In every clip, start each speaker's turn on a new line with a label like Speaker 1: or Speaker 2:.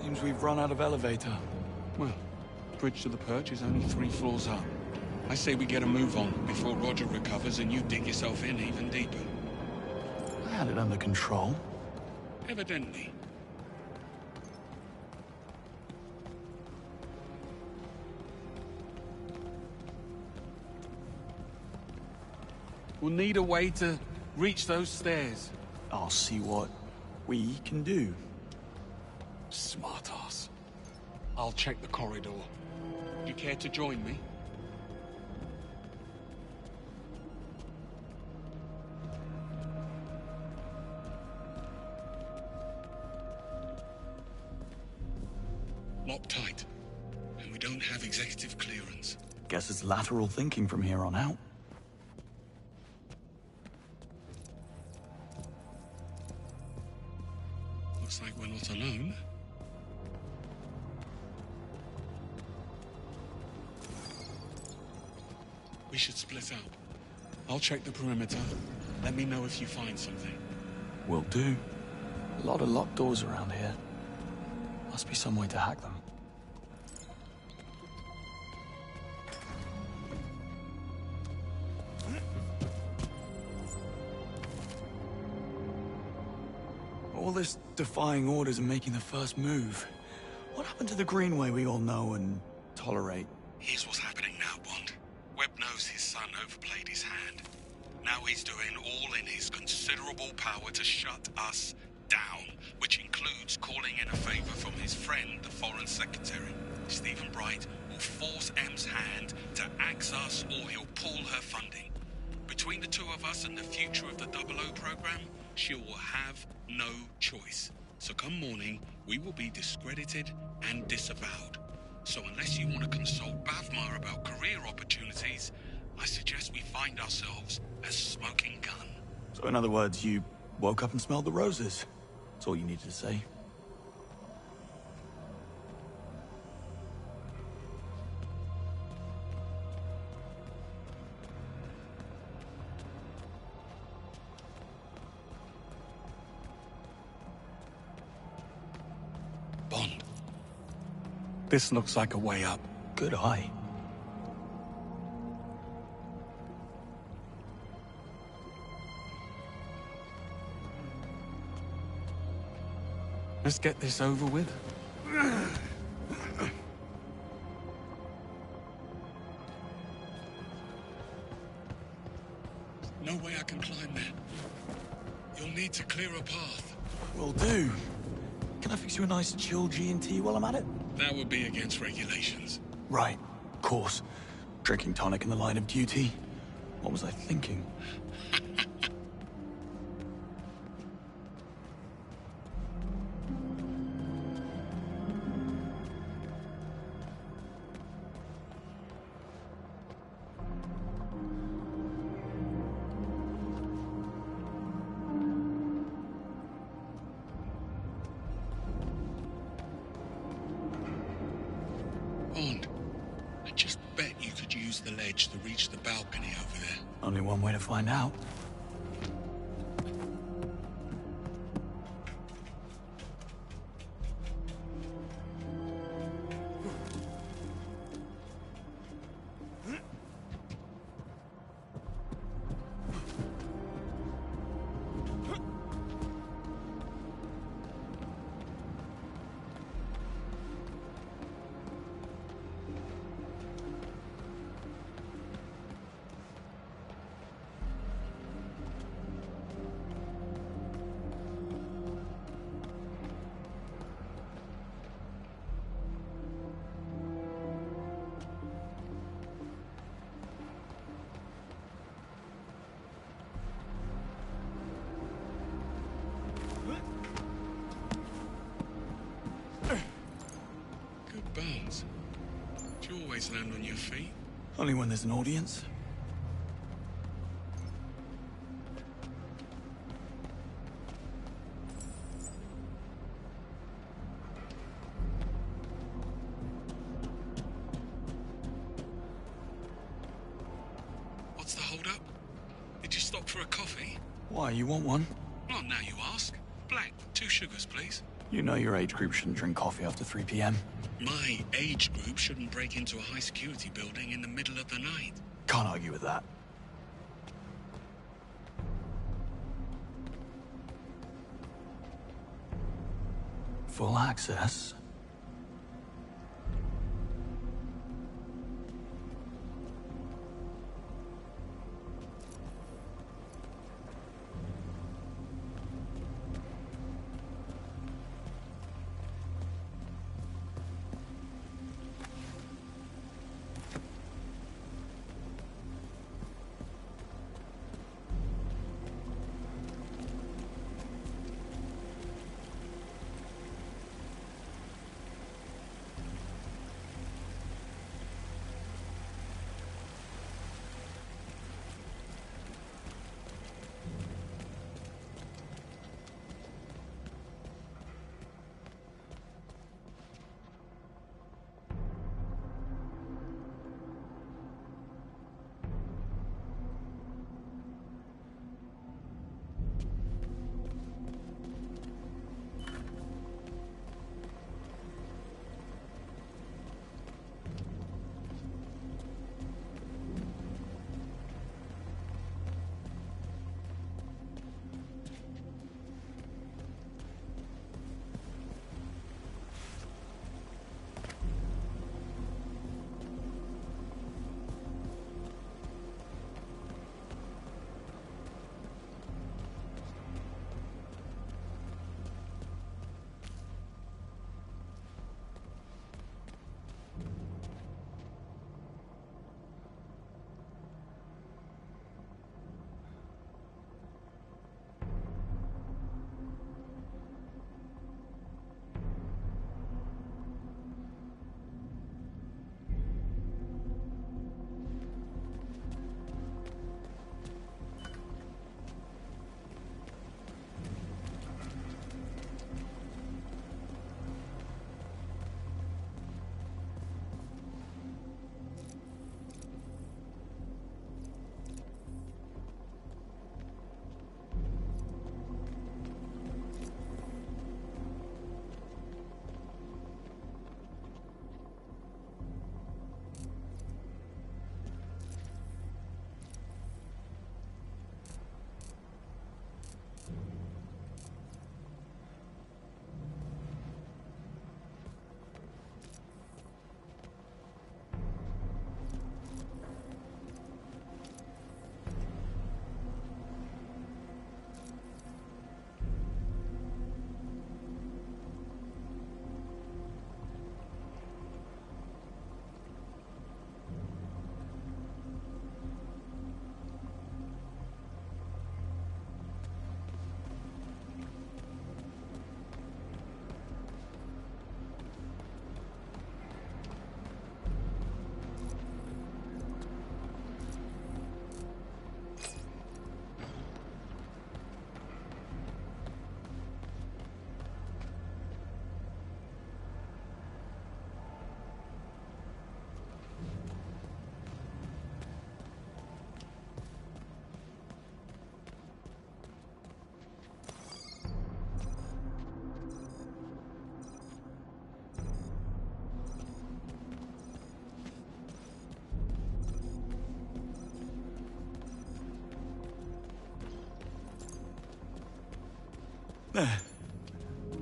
Speaker 1: Seems we've run out of elevator.
Speaker 2: Well, bridge to the perch is only 3 floors up. I say we get a move on before Roger recovers and you dig yourself in even deeper.
Speaker 1: I had it under control.
Speaker 2: Evidently. We'll need a way to reach those stairs.
Speaker 1: I'll see what we can do.
Speaker 2: Smart ass. I'll check the corridor. You care to join me? Locked tight. And we don't have executive clearance.
Speaker 1: Guess it's lateral thinking from here on out.
Speaker 2: Looks like we're not alone. We should split up. I'll check the perimeter. Let me know if you find something.
Speaker 1: Will do. A lot of locked doors around here. Must be some way to hack them. All this defying orders and making the first move. What happened to the Greenway we all know and tolerate?
Speaker 2: Here's what's happening now, Bond. Webb knows his son overplayed his hand. Now he's doing all in his considerable power to shut us down, which includes calling in a favor from his friend, the Foreign Secretary. Stephen Bright will force M's hand to axe us or he'll pull her funding. Between the two of us and the future of the 00 program, she will have no choice. So come morning, we will be discredited and disavowed. So unless you want to consult Bavmar about career opportunities, I suggest we find ourselves a smoking gun.
Speaker 1: So in other words, you woke up and smelled the roses. That's all you needed to say.
Speaker 2: Bond. This looks like a way up.
Speaker 1: Good eye.
Speaker 2: Let's get this over with. No way I can climb there. You'll need to clear a path.
Speaker 1: Will do. Can I fix you a nice chill G&T while I'm at it?
Speaker 2: That would be against regulations.
Speaker 1: Right, of course. Drinking tonic in the line of duty. What was I thinking?
Speaker 2: Bond, I just bet you could use the ledge to reach the balcony over there.
Speaker 1: Only one way to find out.
Speaker 2: Good bones. Do you always land on your feet?
Speaker 1: Only when there's an audience.
Speaker 2: What's the hold up? Did you stop for a coffee?
Speaker 1: Why, you want one?
Speaker 2: Not now you ask. Black, 2 sugars, please.
Speaker 1: You know your age group shouldn't drink coffee after 3 p.m.
Speaker 2: My age group shouldn't break into a high-security building in the middle of the night.
Speaker 1: Can't argue with that. Full access.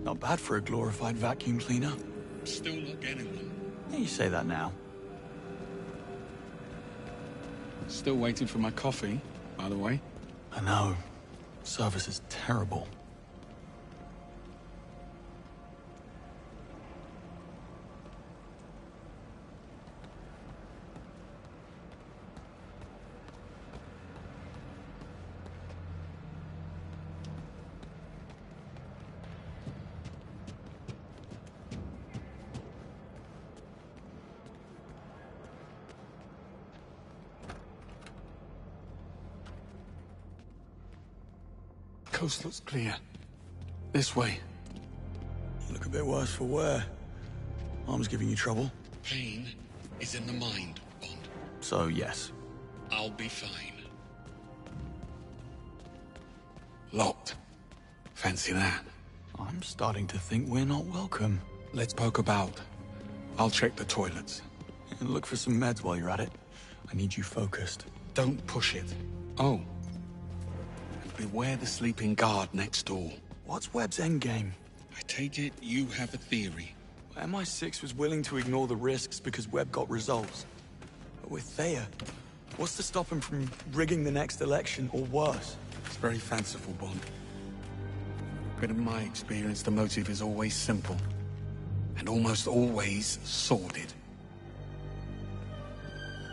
Speaker 1: Not bad for a glorified vacuum cleaner.
Speaker 2: Still not getting one.
Speaker 1: Yeah, you say that now.
Speaker 3: Still waiting for my coffee, by the way.
Speaker 1: I know. Service is terrible.
Speaker 3: Coast looks clear. This way.
Speaker 1: Look a bit worse for wear. Arm's giving you trouble.
Speaker 2: Pain is in the mind, Bond.
Speaker 1: So, yes.
Speaker 2: I'll be fine.
Speaker 3: Locked. Fancy that.
Speaker 1: I'm starting to think we're not welcome.
Speaker 3: Let's poke about. I'll check the toilets.
Speaker 1: And look for some meds while you're at it. I need you focused.
Speaker 3: Don't push it. Oh. And beware the sleeping guard next door.
Speaker 1: What's Webb's endgame?
Speaker 3: I take it you have a theory.
Speaker 1: MI6 was willing to ignore the risks because Webb got results. But with Thayer, what's to stop him from rigging the next election, or worse?
Speaker 3: It's very fanciful, Bond. But in my experience, the motive is always simple. And almost always sordid.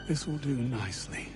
Speaker 3: This will do nicely.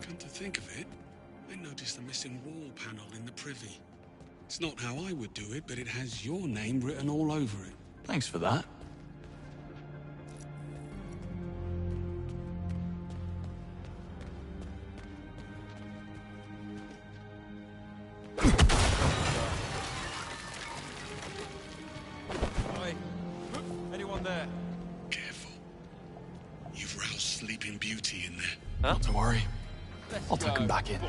Speaker 3: Come to think of it, I noticed the missing wall panel in the privy. It's not how I would do it, but it has your name written all over it.
Speaker 1: Thanks for that.
Speaker 4: Hi. Anyone there?
Speaker 2: Careful. You've roused Sleeping Beauty in there.
Speaker 1: Not to worry. I'll tuck him back in.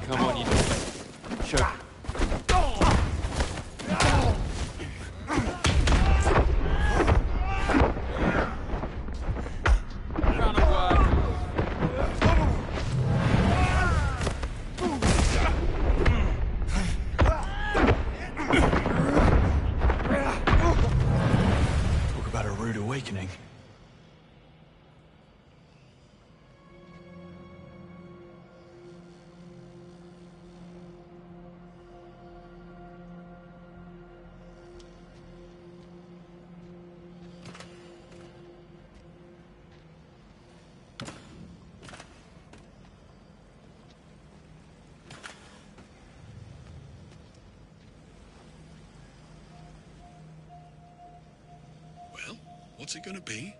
Speaker 4: Come on, you do it.
Speaker 1: Sure.
Speaker 4: Run away.
Speaker 1: Talk about a rude awakening.
Speaker 2: Well, what's it gonna be?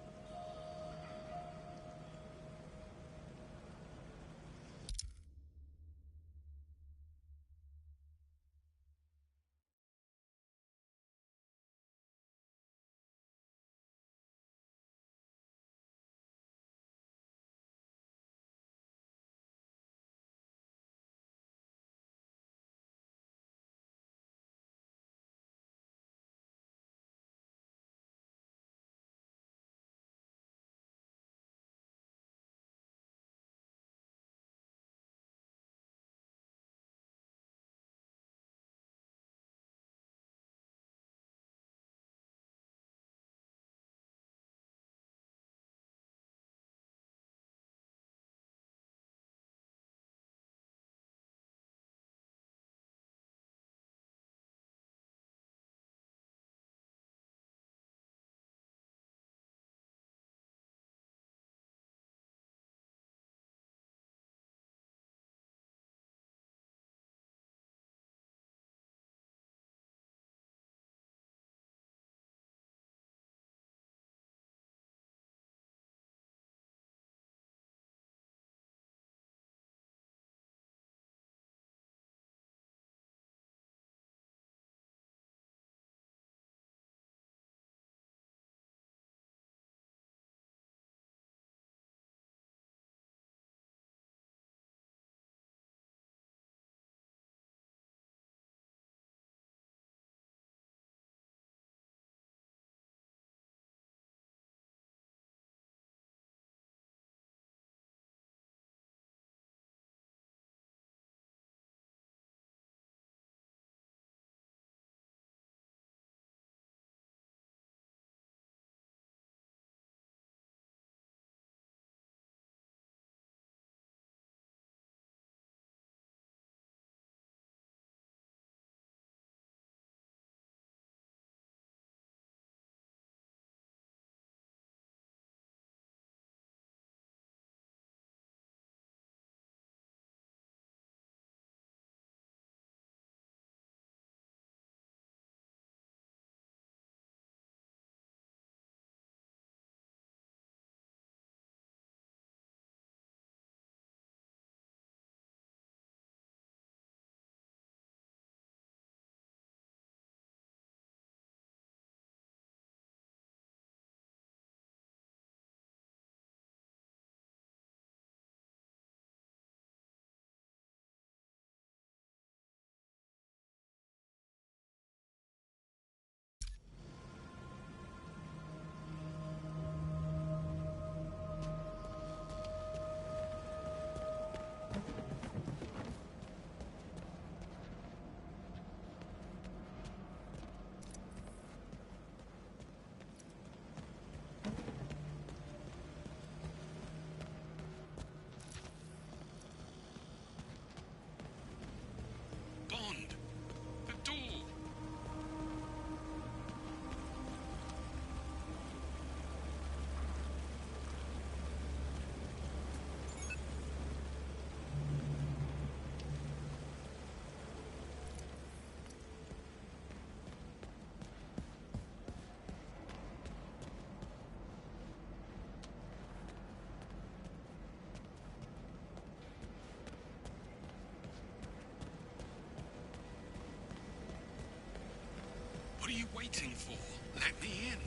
Speaker 3: you waiting for? Let me in.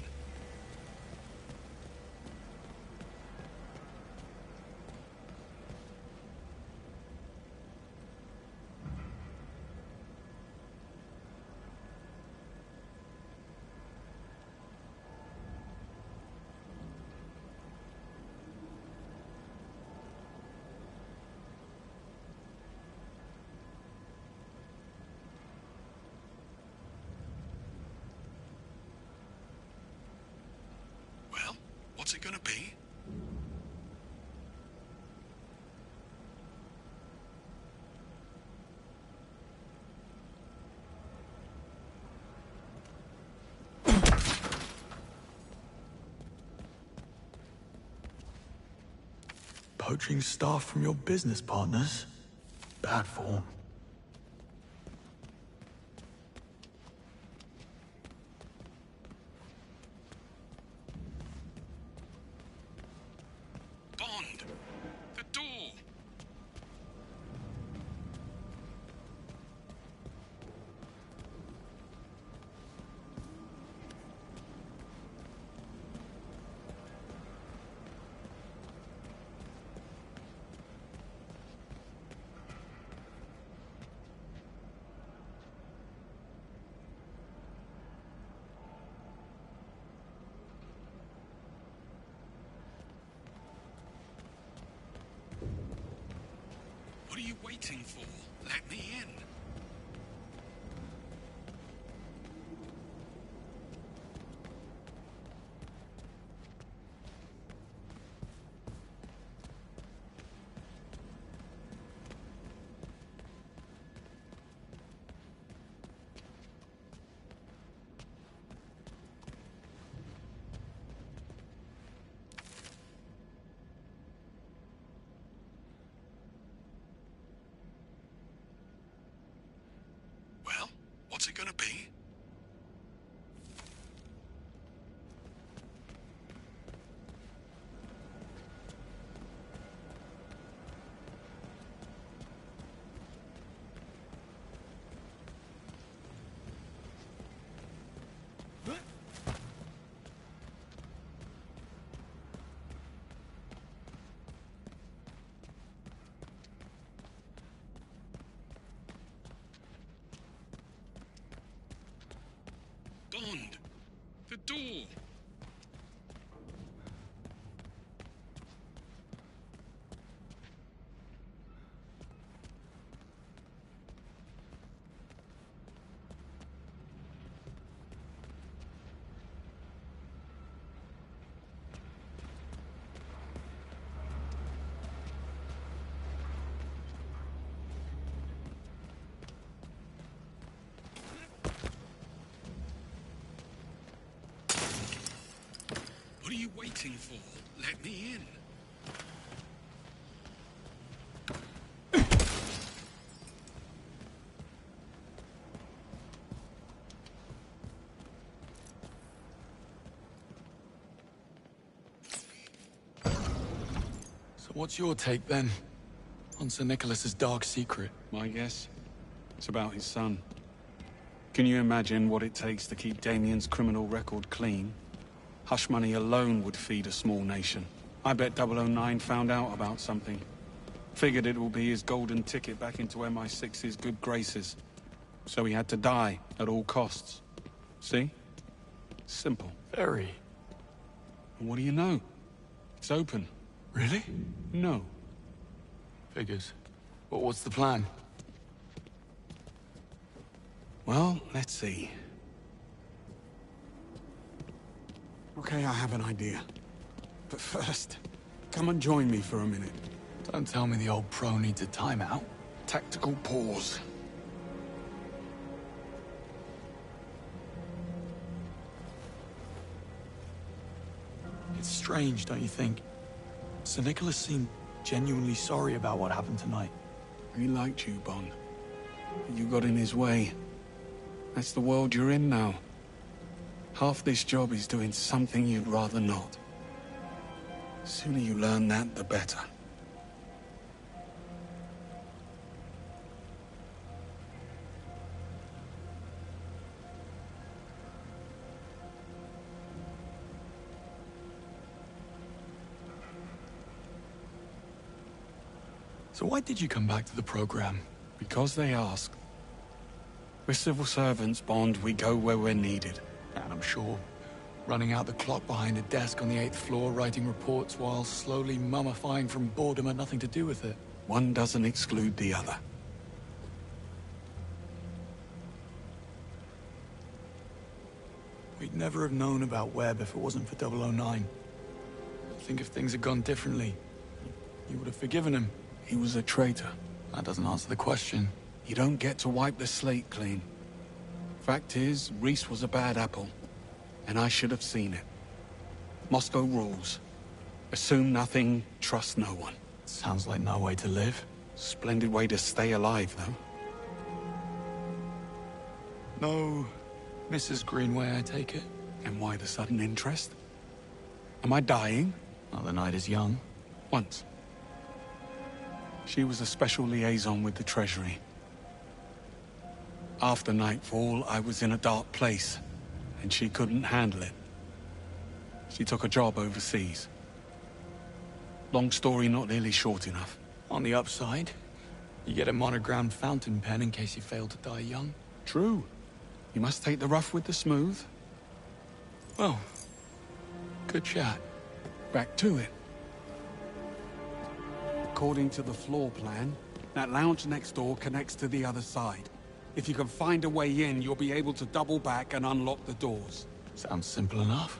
Speaker 3: Well, what's it gonna be?
Speaker 1: Poaching staff from your business partners? Bad form.
Speaker 3: Bond! The door! What are you waiting for? Let me in. Well, what's it gonna be? Bond! The door! What are you waiting for? Let me in.
Speaker 1: So what's your take then? On Sir Nicholas's dark secret?
Speaker 3: My guess? It's about his son. Can you imagine what it takes to keep Damien's criminal record clean? Hush money alone would feed a small nation. I bet 009 found out about something. Figured it will be his golden ticket back into MI6's good graces. So he had to die at all costs. See? Simple.
Speaker 1: Very.
Speaker 3: And what do you know? It's open.
Speaker 1: Really?
Speaker 3: No.
Speaker 1: Figures. But what's the plan?
Speaker 3: Well, let's see. Okay, I have an idea. But first, come and join me for a minute.
Speaker 1: Don't tell me the old pro needs a timeout.
Speaker 3: Tactical pause.
Speaker 1: It's strange, don't you think? Sir Nicholas seemed genuinely sorry about what happened tonight.
Speaker 3: He liked you, Bond. You got in his way. That's the world you're in now. Half this job is doing something you'd rather not. The sooner you learn that, the better.
Speaker 1: So why did you come back to the program?
Speaker 3: Because they asked. We're civil servants, Bond. We go where we're needed.
Speaker 1: And I'm sure running out the clock behind a desk on the 8th floor, writing reports while slowly mummifying from boredom had nothing to do with it.
Speaker 3: One doesn't exclude the other.
Speaker 1: We'd never have known about Webb if it wasn't for 009. I think if things had gone differently, you would have forgiven him.
Speaker 3: He was a traitor.
Speaker 1: That doesn't answer the question.
Speaker 3: You don't get to wipe the slate clean. Fact is, Reese was a bad apple, and I should have seen it. Moscow rules. Assume nothing, trust no one.
Speaker 1: Sounds like no way to live.
Speaker 3: Splendid way to stay alive, though.
Speaker 1: No, Mrs. Greenway, I take it?
Speaker 3: And why the sudden interest? Am I dying?
Speaker 1: Well, the night is young.
Speaker 3: Once. She was a special liaison with the Treasury. After nightfall, I was in a dark place, and she couldn't handle it. She took a job overseas. Long story, not nearly short enough.
Speaker 1: On the upside, you get a monogrammed fountain pen in case you fail to die young.
Speaker 3: True. You must take the rough with the smooth.
Speaker 1: Well, good chat.
Speaker 3: Back to it. According to the floor plan, that lounge next door connects to the other side. If you can find a way in, you'll be able to double back and unlock the doors.
Speaker 1: Sounds simple enough.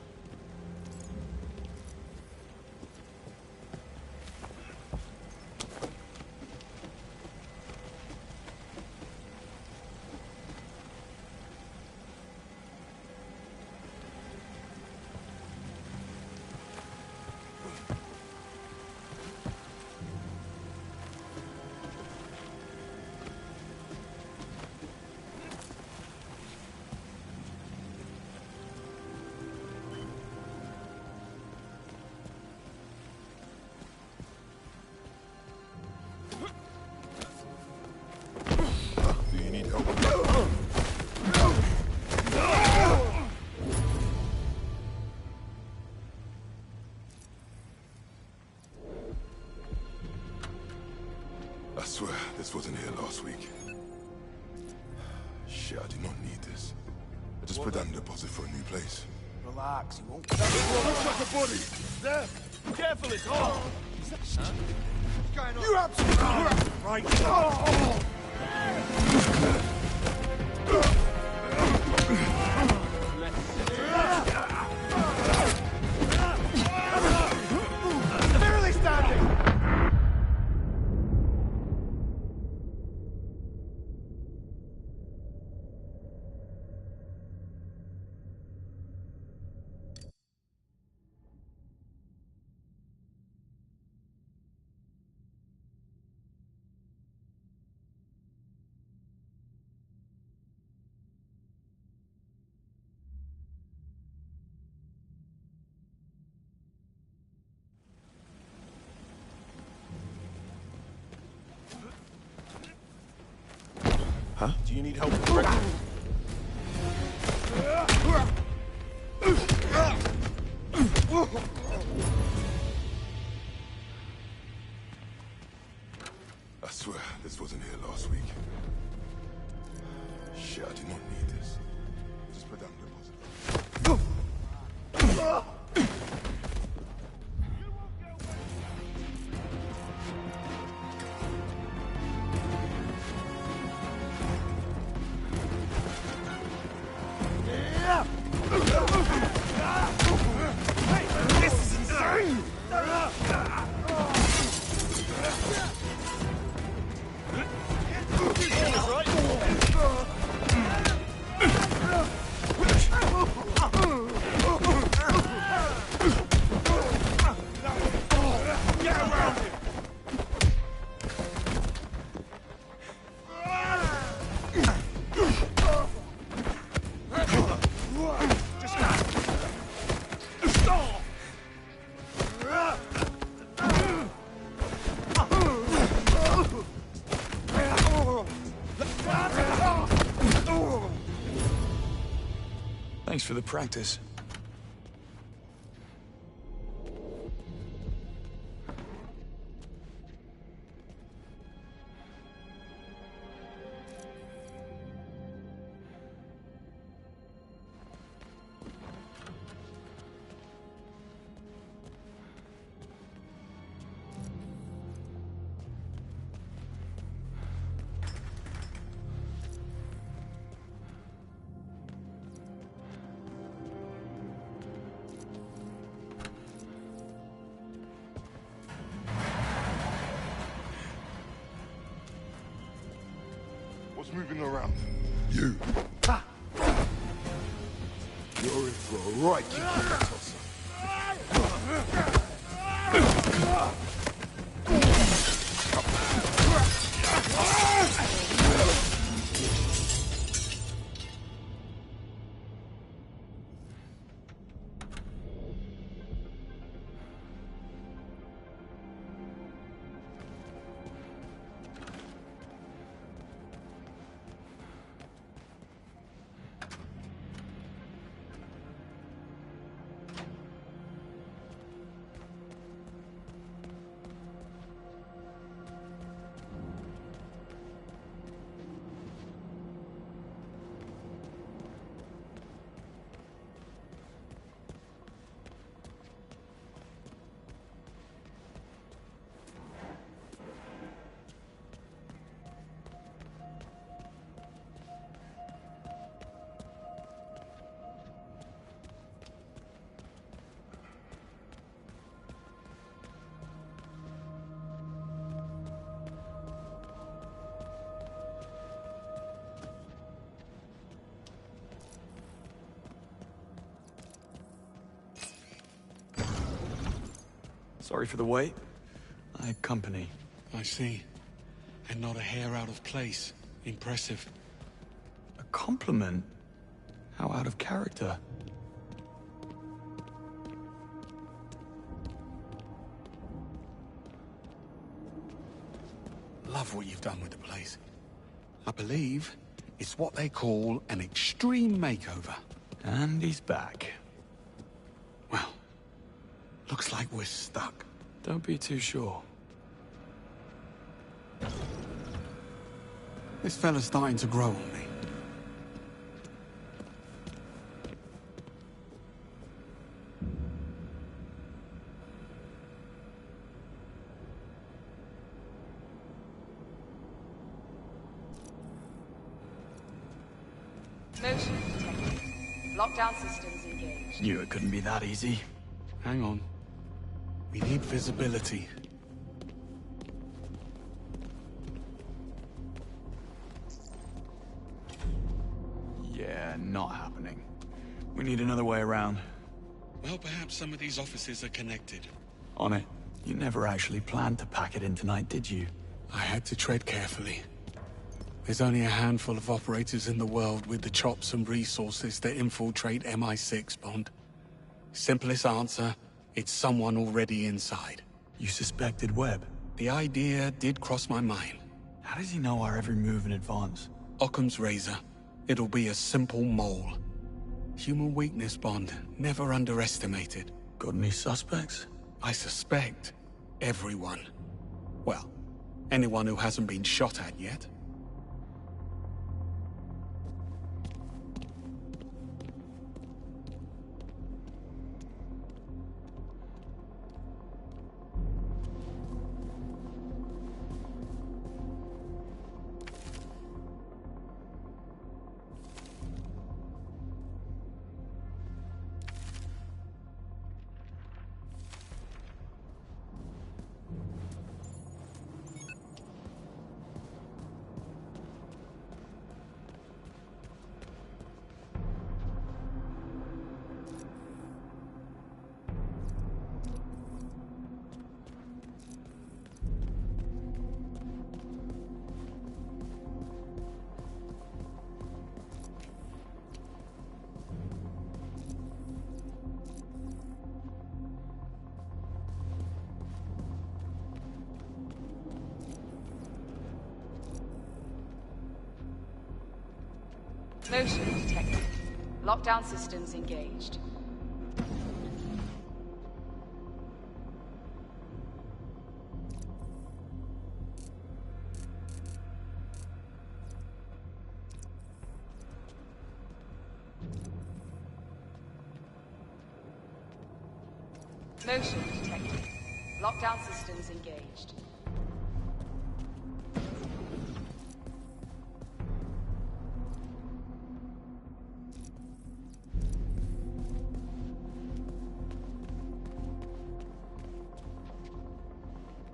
Speaker 5: Do you need help? I swear, this wasn't here last week. Shit, I did not need this. I just put down a deposit for a new place.
Speaker 6: Relax, you won't. Looks like a body! There! Careful, it's hot! You absolutely right! Barely standing!
Speaker 5: Huh?
Speaker 6: Do you need help with breakfast?
Speaker 5: I swear, this wasn't here last week. Shit, I did not need this. Just put down a deposit.
Speaker 6: This is insane! Get around him!
Speaker 1: Thanks for the practice.
Speaker 5: What's moving around? You. You're in for a right kick in the tosser.
Speaker 1: Sorry for the wait. I had company.
Speaker 3: I see. And not a hair out of place. Impressive.
Speaker 1: A compliment? How out of character.
Speaker 3: Love what you've done with the place. I believe it's what they call an extreme makeover.
Speaker 1: And he's back.
Speaker 3: Well, looks like we're stuck.
Speaker 1: Don't be too sure.
Speaker 3: This fella's starting to grow on me.
Speaker 7: Motion detected. Lockdown systems engaged.
Speaker 1: Knew it couldn't be that easy.
Speaker 3: Hang on. We need visibility.
Speaker 1: Yeah, not happening. We need another way around.
Speaker 3: Well, perhaps some of these offices are connected.
Speaker 1: On it. You never actually planned to pack it in tonight, did you?
Speaker 3: I had to tread carefully. There's only a handful of operators in the world with the chops and resources to infiltrate MI6, Bond. Simplest answer, it's someone already inside.
Speaker 1: You suspected Webb?
Speaker 3: The idea did cross my mind.
Speaker 1: How does he know our every move in advance?
Speaker 3: Occam's razor. It'll be a simple mole. Human weakness, Bond. Never underestimated.
Speaker 1: Got any suspects?
Speaker 3: I suspect everyone. Well, anyone who hasn't been shot at yet.
Speaker 7: Motion detected. Lockdown systems engaged. Motion detected. Lockdown systems engaged.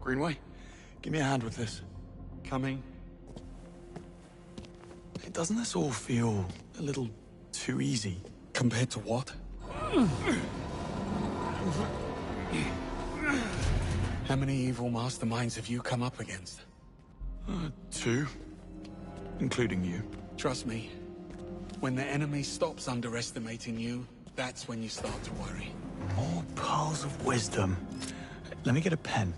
Speaker 1: Greenway, give me a hand with this.
Speaker 3: Coming.
Speaker 1: Doesn't this all feel a little too easy?
Speaker 3: Compared to what? How many evil masterminds have you come up against?
Speaker 1: 2. Including you.
Speaker 3: Trust me, when the enemy stops underestimating you, that's when you start to worry.
Speaker 1: More pearls of wisdom. Let me get a pen.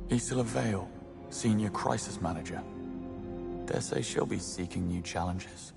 Speaker 1: Isla Vale, Senior Crisis Manager. Dare say she'll be seeking new challenges.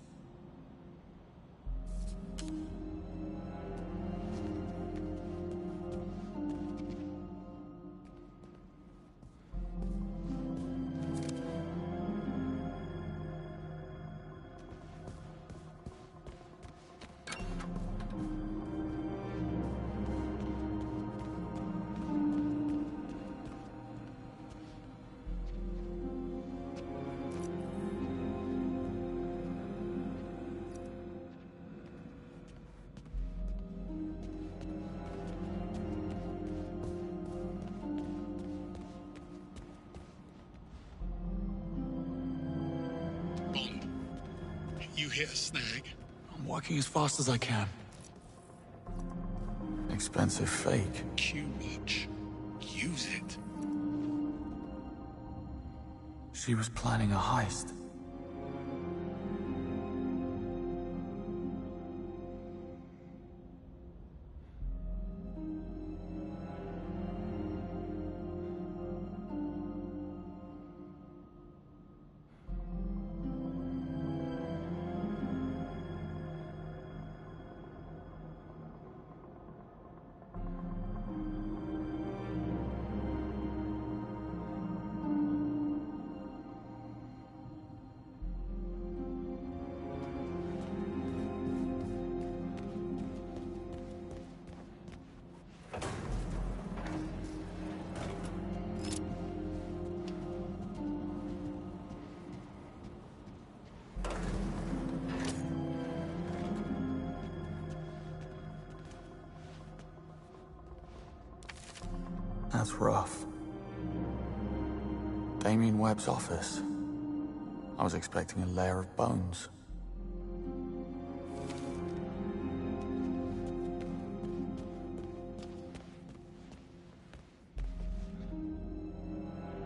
Speaker 3: You hit a snag?
Speaker 1: I'm working as fast as I can. Expensive fake.
Speaker 3: Q-Watch. Use it.
Speaker 1: She was planning a heist. That's rough. Damien Webb's office. I was expecting a layer of bones.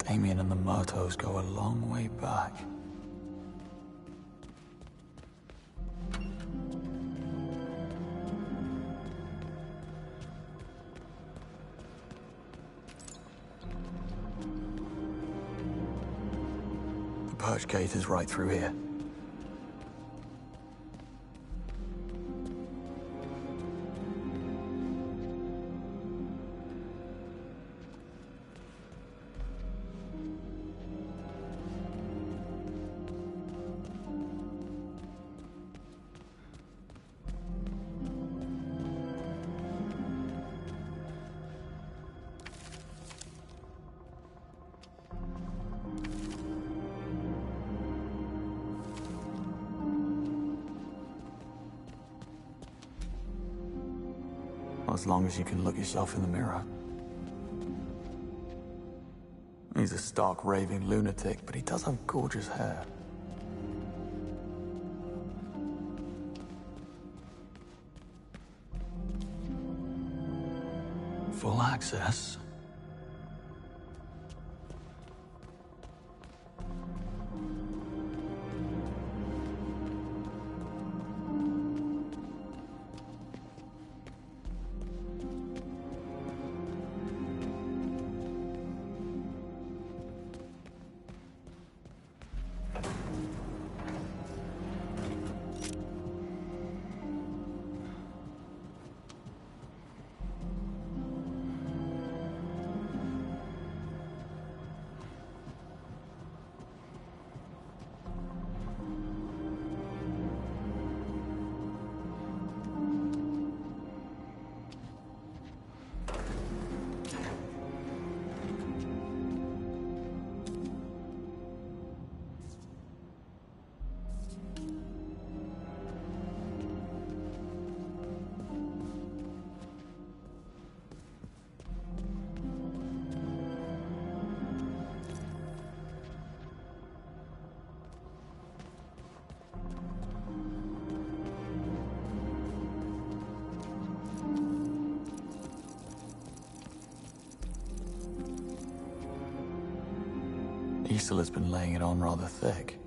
Speaker 1: Damien and the Murtos go a long way back. The Perch Gate is right through here. As long as you can look yourself in the mirror. He's a stark, raving lunatic, but he does have gorgeous hair. Full access. Isola's been laying it on rather thick.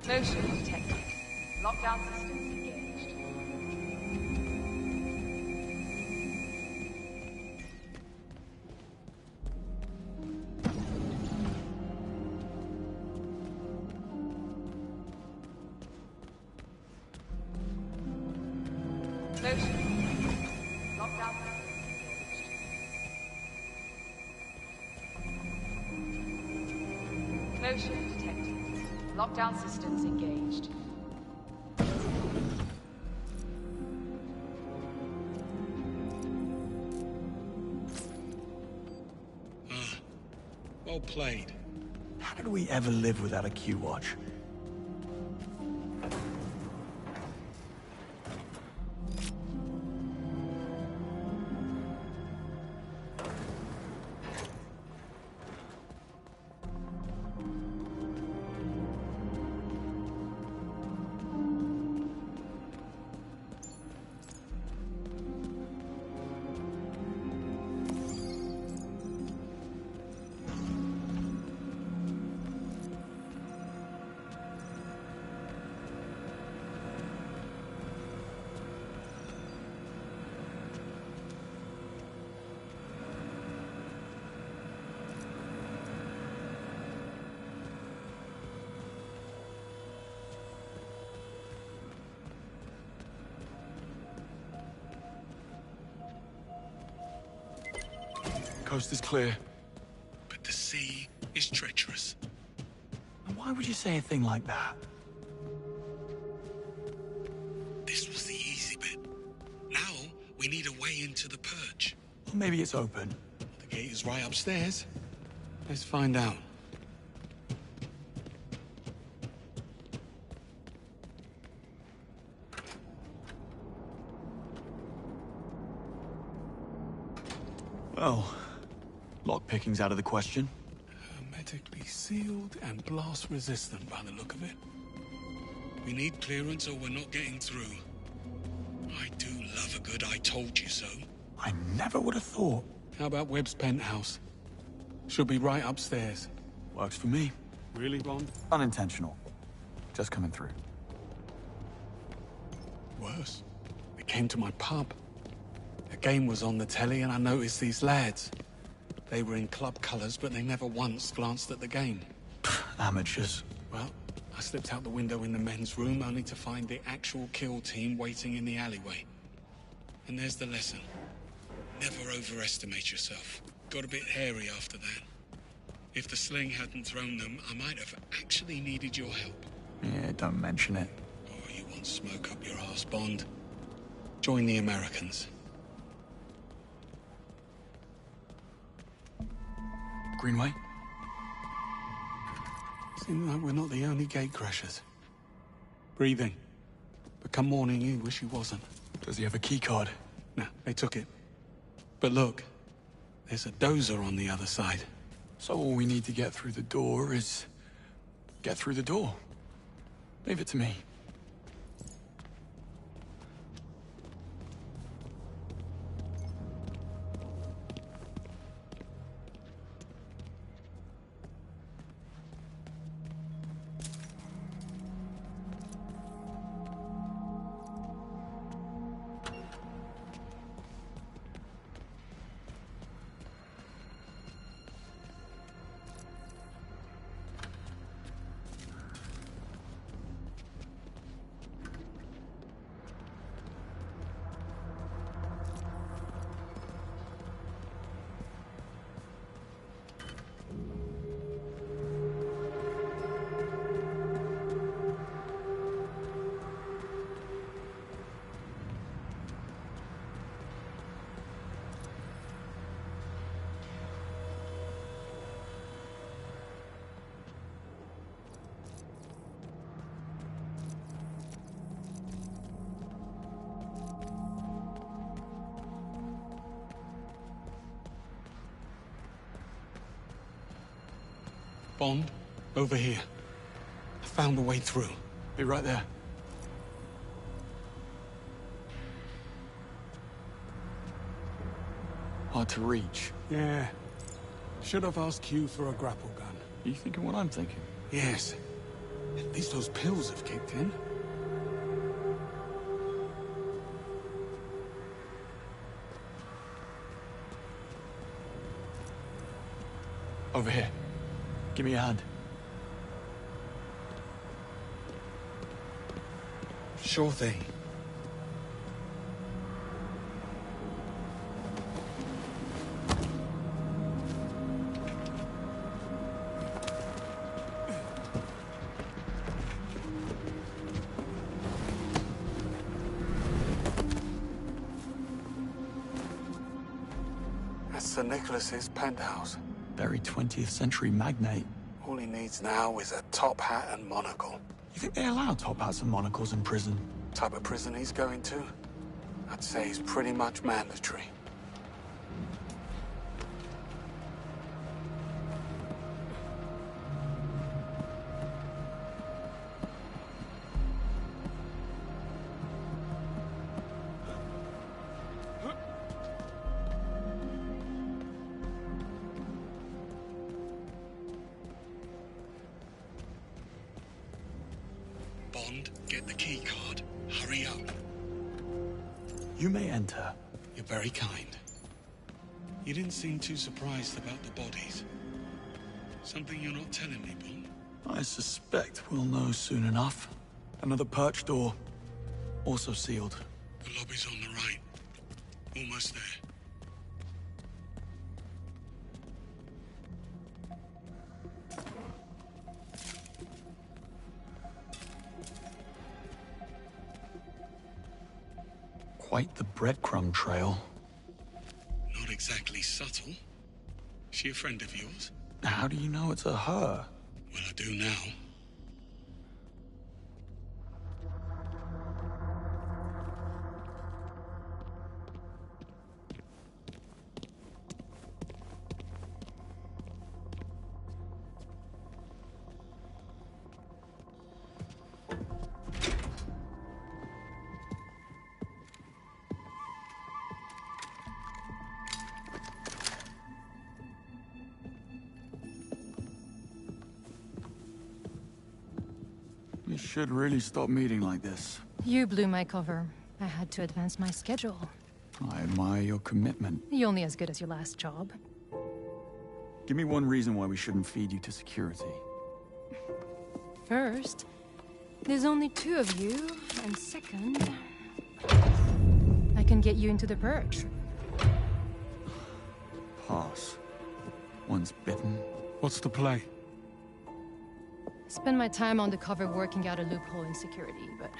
Speaker 7: Motion detected. Lockdown systems engaged. Motion. Lockdown systems engaged. Motion detected. Lockdown systems engaged.
Speaker 3: Well played.
Speaker 1: How did we ever live without a Q-Watch? Coast is clear.
Speaker 2: But the sea is treacherous.
Speaker 1: And why would you say a thing like that?
Speaker 2: This was the easy bit. Now we need a way into the purge.
Speaker 1: Or maybe it's open.
Speaker 3: The gate is right upstairs. Let's find out.
Speaker 1: Well, lockpicking's out of the question.
Speaker 3: Hermetically sealed and blast resistant by the look of it.
Speaker 2: We need clearance or we're not getting through. I do love a good I told you so.
Speaker 1: I never would have thought.
Speaker 3: How about Webb's penthouse? Should be right upstairs.
Speaker 1: Works for me.
Speaker 3: Really, Bond?
Speaker 1: Unintentional. Just coming through.
Speaker 3: Worse. They came to my pub. A game was on the telly and I noticed these lads. They were in club colours, but they never once glanced at the game.
Speaker 1: Amateurs.
Speaker 3: Well, I slipped out the window in the men's room only to find the actual kill team waiting in the alleyway. And there's the lesson.
Speaker 2: Never overestimate yourself. Got a bit hairy after that. If the sling hadn't thrown them, I might have actually needed your help.
Speaker 1: Yeah, don't mention it.
Speaker 2: Oh, you want smoke up your arse, Bond? Join the Americans.
Speaker 1: Greenway?
Speaker 3: Seems like we're not the only gatecrashers. Breathing. But come morning, you wish he wasn't.
Speaker 1: Does he have a keycard?
Speaker 3: No, they took it. But look, there's a dozer on the other side.
Speaker 1: So all we need to get through the door is... get through the door. Leave it to me.
Speaker 3: Bond, over here. I found the way through.
Speaker 1: Be right there. Hard to reach.
Speaker 3: Yeah. Should have asked Q for a grapple gun.
Speaker 1: Are you thinking what I'm thinking?
Speaker 3: Yes. At least those pills have kicked in.
Speaker 1: Over here. Give me a hand.
Speaker 3: Sure thing. That's Sir Nicholas's penthouse.
Speaker 1: Very 20th century magnate.
Speaker 3: All he needs now is a top hat and monocle.
Speaker 1: You think they allow top hats and monocles in prison?
Speaker 3: Type of prison he's going to? I'd say it's pretty much mandatory. Bond, get the key card. Hurry up.
Speaker 1: You may enter.
Speaker 3: You're very kind. You didn't seem too surprised about the bodies. Something you're not telling me, Bond?
Speaker 1: I suspect we'll know soon enough. Another perch door. Also sealed.
Speaker 3: The lobby's on the right. Almost there.
Speaker 1: Quite the breadcrumb trail.
Speaker 3: Not exactly subtle. She a friend of yours?
Speaker 1: How do you know it's a her?
Speaker 3: Well, I do now.
Speaker 1: We should really stop meeting like this.
Speaker 8: You blew my cover. I had to advance my schedule.
Speaker 1: I admire your commitment.
Speaker 8: You're only as good as your last job.
Speaker 1: Give me one reason why we shouldn't feed you to security.
Speaker 8: First, there's only 2 of you, and second, I can get you into the purge.
Speaker 1: Pass. Once bitten.
Speaker 3: What's the play?
Speaker 8: Spend my time on the cover working out a loophole in security, but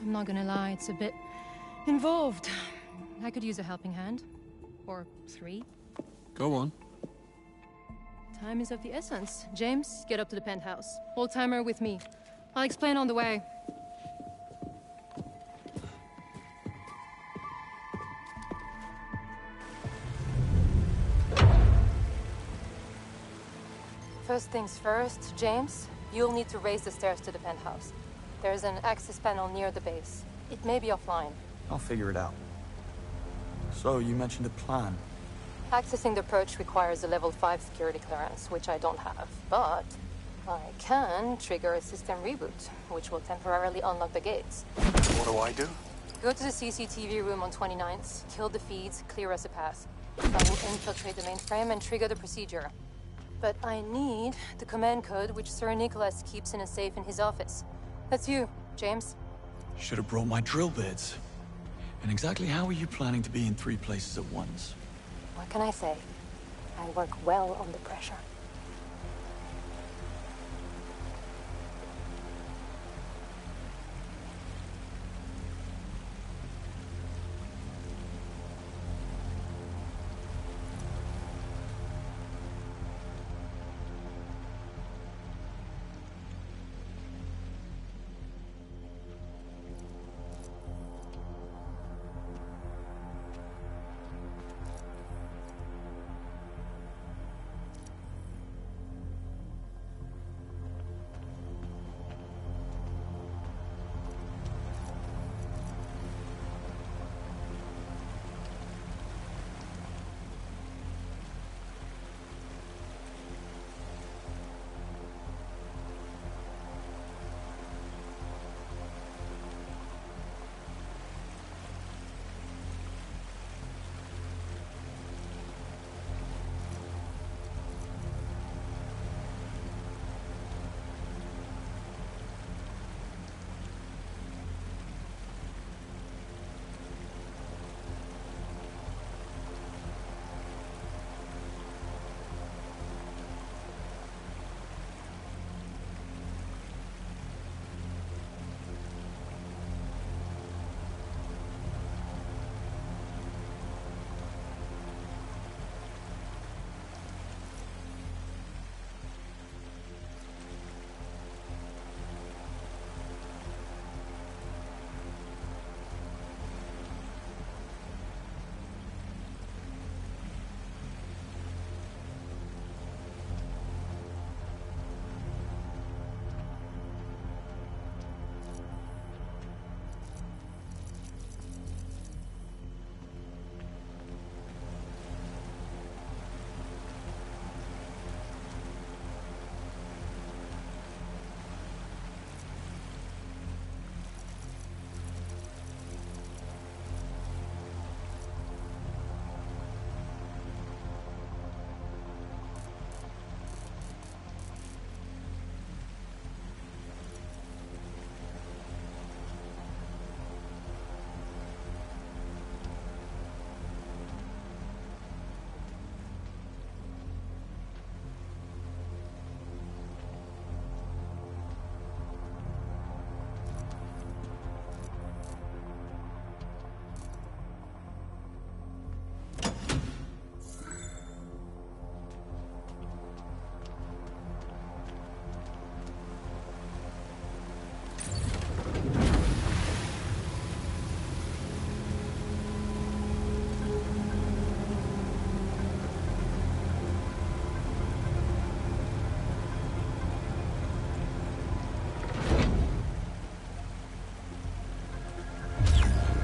Speaker 8: I'm not gonna lie, it's a bit involved. I could use a helping hand. Or 3.
Speaker 3: Go on.
Speaker 8: Time is of the essence. James, get up to the penthouse. Old-timer with me. I'll explain on the way. First things first, James, you'll need to raise the stairs to the penthouse. There's an access panel near the base. It may be offline.
Speaker 1: I'll figure it out. So, you mentioned a plan.
Speaker 8: Accessing the perch requires a level 5 security clearance, which I don't have. But I can trigger a system reboot, which will temporarily unlock the gates.
Speaker 5: What do I do?
Speaker 8: Go to the CCTV room on 29th, kill the feeds, clear us a path. I will infiltrate the mainframe and trigger the procedure. But I need the command code which Sir Nicholas keeps in a safe in his office. That's you, James.
Speaker 1: Should have brought my drill bits. And exactly how are you planning to be in 3 places at once?
Speaker 8: What can I say? I work well under pressure.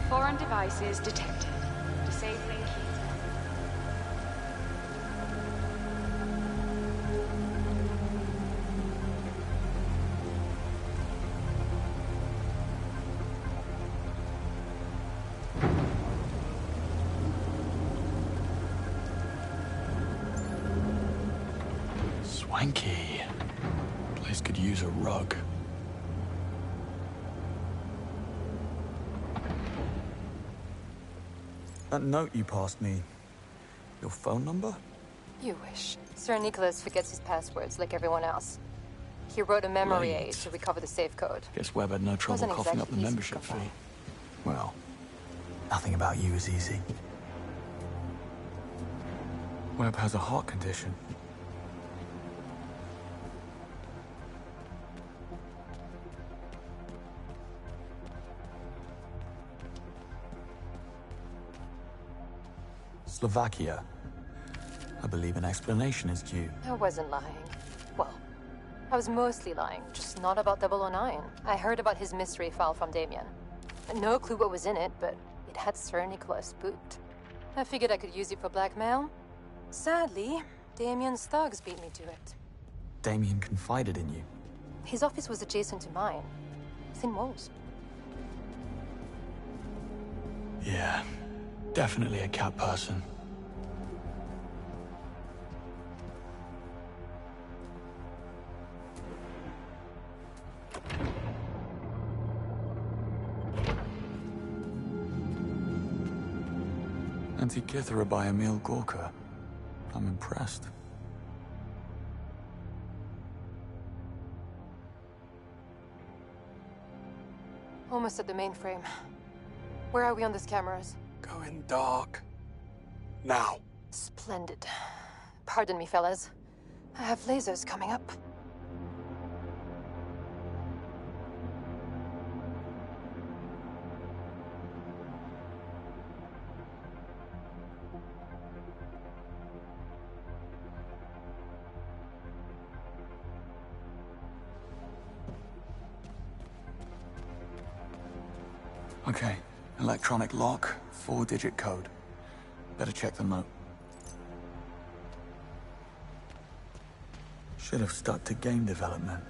Speaker 7: Foreign devices detected. Disabling key.
Speaker 1: Swanky. Place could use a rug. That note you passed me, your phone number?
Speaker 8: You wish. Sir Nicholas forgets his passwords like everyone else. He wrote a memory aid to recover the safe code.
Speaker 1: Guess Webb had no trouble
Speaker 8: Wasn't
Speaker 1: coughing up the
Speaker 8: exactly easy to
Speaker 1: membership
Speaker 8: come by.
Speaker 1: fee. Well, nothing about you is easy. Webb has a heart condition. Slovakia. I believe an explanation is due.
Speaker 8: I wasn't lying. Well, I was mostly lying, just not about 009. I heard about his mystery file from Damien. No clue what was in it, but it had Sir Nicholas spooked. I figured I could use it for blackmail. Sadly, Damien's thugs beat me to it.
Speaker 1: Damien confided in you.
Speaker 8: His office was adjacent to mine. Thin walls.
Speaker 1: Yeah, definitely a cat person. Antikythera by Emil Gorka. I'm impressed.
Speaker 8: Almost at the mainframe. Where are we on these cameras?
Speaker 3: Going dark. Now.
Speaker 8: Splendid. Pardon me, fellas. I have lasers coming up.
Speaker 1: Okay, electronic lock, 4-digit code. Better check the note. Should have stuck to game development.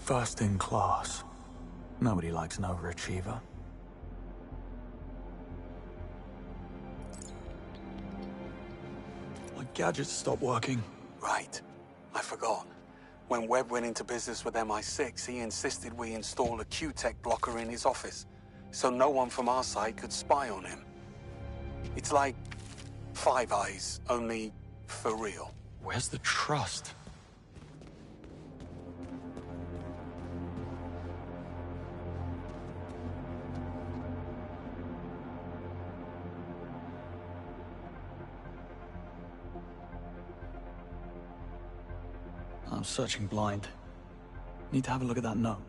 Speaker 1: First in class. Nobody likes an overachiever. My gadgets stopped working.
Speaker 3: Right. I forgot. When Webb went into business with MI6, he insisted we install a Q-Tech blocker in his office, so no one from our side could spy on him. It's like Five Eyes, only for real.
Speaker 1: Where's the trust? I'm searching blind. Need to have a look at that note.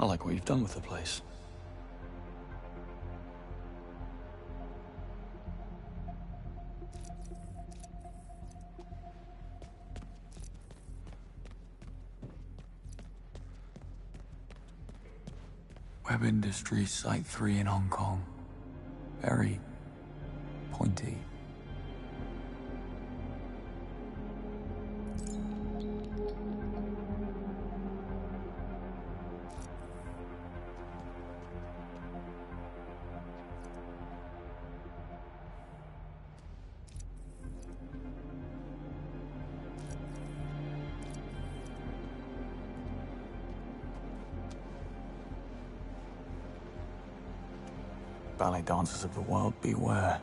Speaker 1: I like what you've done with the place. Web Industries Site 3 in Hong Kong. Very pointy. Ballet dancers of the world, beware.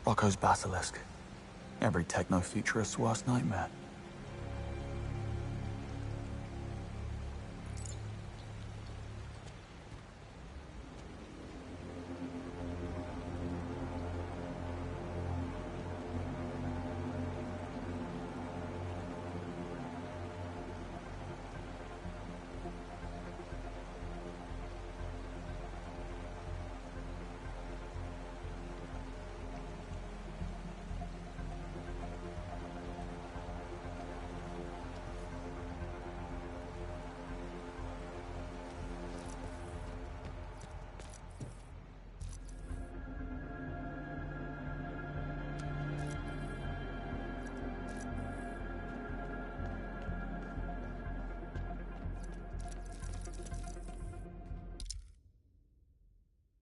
Speaker 1: Rocco's Basilisk. Every techno-futurist's worst nightmare.